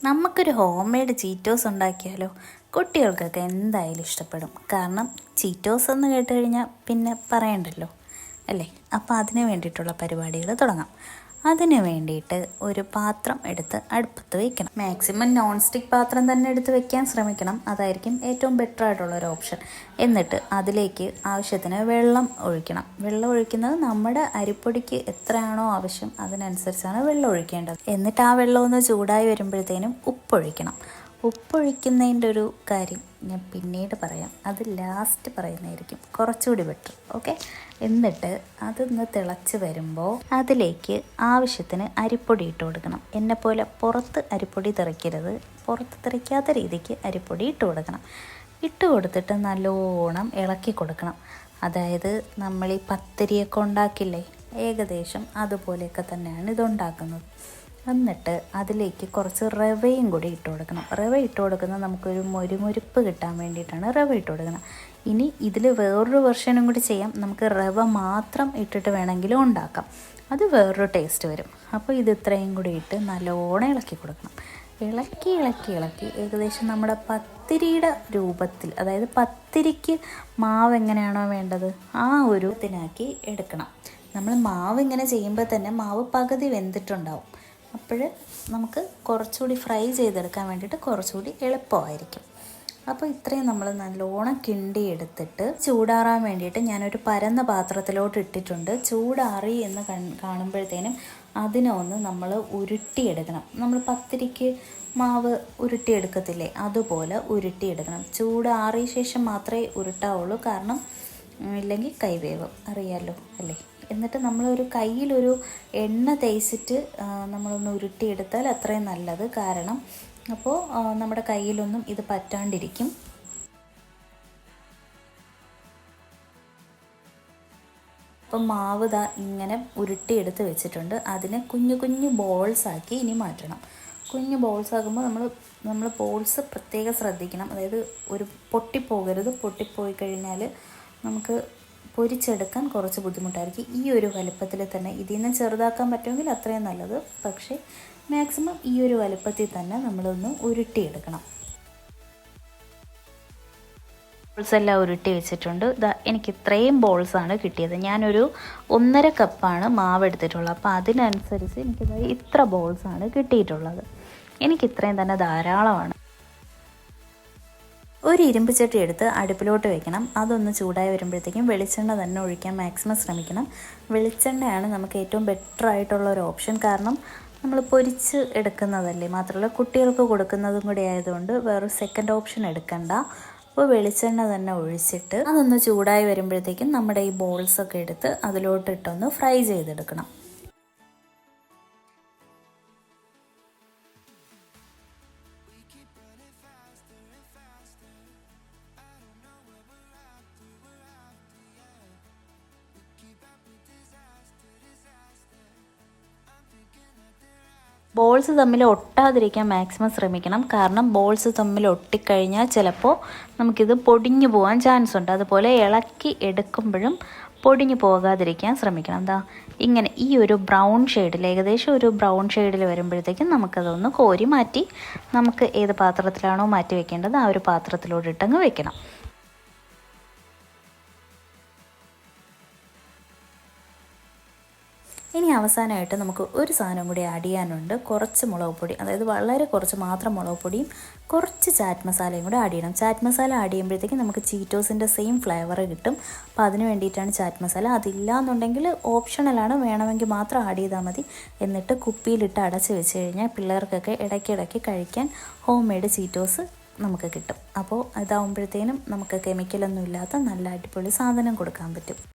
നമുക്കൊരു home made Cheetos ഉണ്ടാക്കിയാലോ? കുട്ടികൾക്കൊക്കെ എന്തായാലും ഇഷ്ടപ്പെടും. കാരണം ചീറ്റോസ് എന്ന് കേട്ട് കഴിഞ്ഞാൽ പിന്നെ പറയണ്ടല്ലോ അല്ലേ? അപ്പോൾ അതിന് വേണ്ടിയിട്ടുള്ള പരിപാടികൾ തുടങ്ങാം. അതിന് വേണ്ടിയിട്ട് ഒരു പാത്രം എടുത്ത് അടുപ്പത്ത് വയ്ക്കണം. മാക്സിമം നോൺ സ്റ്റിക്ക് പാത്രം തന്നെ എടുത്ത് വെക്കാൻ ശ്രമിക്കണം. അതായിരിക്കും ഏറ്റവും ബെറ്റർ ആയിട്ടുള്ളൊരു ഓപ്ഷൻ. എന്നിട്ട് അതിലേക്ക് ആവശ്യത്തിന് വെള്ളം ഒഴിക്കണം. വെള്ളം ഒഴിക്കുന്നത് നമ്മുടെ അരിപ്പൊടിക്ക് എത്രയാണോ ആവശ്യം അതിനനുസരിച്ചാണ് വെള്ളം ഒഴിക്കേണ്ടത്. എന്നിട്ട് ആ വെള്ളം ഒന്ന് ചൂടായി വരുമ്പോഴത്തേനും ഉപ്പൊഴിക്കണം. ഉപ്പൊഴിക്കുന്നതിൻ്റെ ഒരു കാര്യം ഞാൻ പിന്നീട് പറയാം, അത് ലാസ്റ്റ് പറയുന്നതായിരിക്കും കുറച്ചുകൂടി ബെറ്റർ. ഓക്കെ, എന്നിട്ട് അതൊന്ന് തിളച്ച് വരുമ്പോൾ അതിലേക്ക് ആവശ്യത്തിന് അരിപ്പൊടി ഇട്ട് കൊടുക്കണം. എന്നെപ്പോലെ പുറത്ത് അരിപ്പൊടി തെറിക്കരുത്, പുറത്ത് തെറിക്കാത്ത രീതിക്ക് അരിപ്പൊടി ഇട്ട് കൊടുക്കണം. ഇട്ട് കൊടുത്തിട്ട് നല്ലോണം ഇളക്കി കൊടുക്കണം. അതായത് നമ്മൾ ഈ പത്തിരിയൊക്കെ ഉണ്ടാക്കില്ലേ, ഏകദേശം അതുപോലെയൊക്കെ തന്നെയാണ് ഇതുണ്ടാക്കുന്നത്. എന്നിട്ട് അതിലേക്ക് കുറച്ച് റവയും കൂടി ഇട്ട് കൊടുക്കണം. റവ ഇട്ട് കൊടുക്കുന്നത് നമുക്കൊരു മൊരുമൊരുപ്പ് കിട്ടാൻ വേണ്ടിയിട്ടാണ് റവ ഇട്ട് കൊടുക്കണം. ഇനി ഇതിൽ വേറൊരു വെർഷനും കൂടി ചെയ്യാം. നമുക്ക് റവ മാത്രം ഇട്ടിട്ട് വേണമെങ്കിലും ഉണ്ടാക്കാം, അത് വേറൊരു ടേസ്റ്റ് വരും. അപ്പോൾ ഇത് ഇത്രയും കൂടി ഇട്ട് നല്ലോണം ഇളക്കി കൊടുക്കണം. ഇളക്കി ഇളക്കി ഇളക്കി ഏകദേശം നമ്മുടെ പത്തിരിയുടെ രൂപത്തിൽ, അതായത് പത്തിരിക്ക് മാവ് എങ്ങനെയാണോ വേണ്ടത് ആ ഒരു ഇതിനാക്കി എടുക്കണം. നമ്മൾ മാവ് ഇങ്ങനെ ചെയ്യുമ്പോൾ തന്നെ മാവ് പകുതി വെന്തിട്ടുണ്ടാവും. അപ്പോൾ നമുക്ക് കുറച്ചുകൂടി ഫ്രൈ ചെയ്തെടുക്കാൻ വേണ്ടിയിട്ട് കുറച്ചുകൂടി എളുപ്പമായിരിക്കും. അപ്പോൾ ഇത്രയും നമ്മൾ നല്ലോണം കിണ്ടി എടുത്തിട്ട് ചൂടാറാൻ വേണ്ടിയിട്ട് ഞാനൊരു പരന്ന പാത്രത്തിലോട്ട് ഇട്ടിട്ടുണ്ട്. ചൂടാറി എന്ന് കാണുമ്പോഴത്തേനും അതിനൊന്ന് നമ്മൾ ഉരുട്ടിയെടുക്കണം. നമ്മൾ പത്തിരിക്ക് മാവ് ഉരുട്ടിയെടുക്കത്തില്ലേ, അതുപോലെ ഉരുട്ടിയെടുക്കണം. ചൂടാറിയ ശേഷം മാത്രമേ ഉരുട്ടാവുള്ളൂ, കാരണം ഇല്ലെങ്കിൽ കൈവേവും, അറിയാമല്ലോ അല്ലേ? എന്നിട്ട് നമ്മളൊരു കയ്യിലൊരു എണ്ണ തേച്ചിട്ട് നമ്മളൊന്ന് ഉരുട്ടിയെടുത്താൽ അത്രയും നല്ലത്. കാരണം അപ്പോൾ നമ്മുടെ കയ്യിലൊന്നും ഇത് പറ്റാണ്ടിരിക്കും. അപ്പം മാവ് ഇങ്ങനെ ഉരുട്ടിയെടുത്ത് വെച്ചിട്ടുണ്ട്. അതിനെ കുഞ്ഞു കുഞ്ഞു ബോൾസാക്കി ഇനി മാറ്റണം. കുഞ്ഞു ബോൾസ് ആക്കുമ്പോൾ നമ്മൾ ബോൾസ് പ്രത്യേകം ശ്രദ്ധിക്കണം. അതായത് ഒരു പൊട്ടിപ്പോകരുത്. പൊട്ടിപ്പോയി കഴിഞ്ഞാൽ നമുക്ക് പൊരിച്ചെടുക്കാൻ കുറച്ച് ബുദ്ധിമുട്ടായിരിക്കും. ഈ ഒരു വലുപ്പത്തിൽ തന്നെ ഇതിൽ നിന്ന് ചെറുതാക്കാൻ പറ്റുമെങ്കിൽ അത്രയും നല്ലത്. പക്ഷേ മാക്സിമം ഈ ഒരു വലുപ്പത്തിൽ തന്നെ നമ്മളൊന്ന് ഉരുട്ടിയെടുക്കണം. ബോൾസ് എല്ലാം ഉരുട്ടി വെച്ചിട്ടുണ്ട്. എനിക്ക് ഇത്രയും ബോൾസാണ് കിട്ടിയത്. ഞാനൊരു 1.5 കപ്പാണ് മാവ് എടുത്തിട്ടുള്ളത്. അപ്പോൾ അതിനനുസരിച്ച് എനിക്കിത് ഇത്ര ബോൾസാണ് കിട്ടിയിട്ടുള്ളത്. എനിക്കിത്രയും തന്നെ ധാരാളമാണ്. ഒരു ഇരുമ്പ് ചട്ടി എടുത്ത് അടുപ്പിലോട്ട് വെക്കണം. അതൊന്ന് ചൂടായി വരുമ്പോഴത്തേക്കും വെളിച്ചെണ്ണ തന്നെ ഒഴിക്കാൻ മാക്സിമം ശ്രമിക്കണം. വെളിച്ചെണ്ണയാണ് നമുക്ക് ഏറ്റവും ബെറ്റർ ആയിട്ടുള്ള ഒരു ഓപ്ഷൻ. കാരണം നമ്മൾ പൊരിച്ച് എടുക്കുന്നതല്ലേ, മാത്രമല്ല കുട്ടികൾക്ക് കൊടുക്കുന്നതും കൂടി ആയതുകൊണ്ട് വേറൊരു സെക്കൻഡ് ഓപ്ഷൻ എടുക്കണ്ട. അപ്പോൾ വെളിച്ചെണ്ണ തന്നെ ഒഴിച്ചിട്ട് അതൊന്ന് ചൂടായി വരുമ്പോഴത്തേക്കും നമ്മുടെ ഈ ബോൾസൊക്കെ എടുത്ത് അതിലോട്ടിട്ടൊന്ന് ഫ്രൈ ചെയ്തെടുക്കണം. ബോൾസ് തമ്മിൽ ഒട്ടാതിരിക്കാൻ മാക്സിമം ശ്രമിക്കണം. കാരണം ബോൾസ് തമ്മിൽ ഒട്ടിക്കഴിഞ്ഞാൽ ചിലപ്പോൾ നമുക്കിത് പൊടിഞ്ഞു പോകാൻ ചാൻസ് ഉണ്ട്. അതുപോലെ ഇളക്കി എടുക്കുമ്പോഴും പൊടിഞ്ഞു പോകാതിരിക്കാൻ ശ്രമിക്കണം. ഇങ്ങനെ ഈ ഒരു ബ്രൗൺ ഷെയ്ഡിൽ, ഏകദേശം ഒരു ബ്രൗൺ ഷെയ്ഡിൽ വരുമ്പോഴത്തേക്കും നമുക്കതൊന്ന് കോരി മാറ്റി നമുക്ക് ഏത് പാത്രത്തിലാണോ മാറ്റി വെക്കേണ്ടത് ആ ഒരു പാത്രത്തിലോട്ടിട്ടങ്ങ് വെക്കണം. ഇനി അവസാനമായിട്ട് നമുക്ക് ഒരു സാധനം കൂടി ആഡ് ചെയ്യാനുണ്ട്. കുറച്ച് മുളക് പൊടി, അതായത് വളരെ കുറച്ച് മാത്രം മുളക് പൊടിയും കുറച്ച് ചാറ്റ് മസാലയും കൂടി ആഡ് ചെയ്യണം. ചാറ്റ് മസാല ആഡ് ചെയ്യുമ്പോഴത്തേക്കും നമുക്ക് ചീറ്റോസിൻ്റെ സെയിം ഫ്ലേവർ കിട്ടും. അപ്പോൾ അതിന് വേണ്ടിയിട്ടാണ് ചാറ്റ് മസാല. അതില്ല എന്നുണ്ടെങ്കിൽ ഓപ്ഷണലാണ്, വേണമെങ്കിൽ മാത്രം ആഡ് ചെയ്താൽ മതി. എന്നിട്ട് കുപ്പിയിലിട്ട് അടച്ച് വെച്ച് കഴിഞ്ഞാൽ പിള്ളേർക്കൊക്കെ ഇടയ്ക്കിടയ്ക്ക് കഴിക്കാൻ ഹോം മെയ്ഡ് ചീറ്റോസ് നമുക്ക് കിട്ടും. അപ്പോൾ ഇതാവുമ്പോഴത്തേനും നമുക്ക് കെമിക്കലൊന്നും ഇല്ലാത്ത നല്ല അടിപൊളി സാധനം കൊടുക്കാൻ പറ്റും.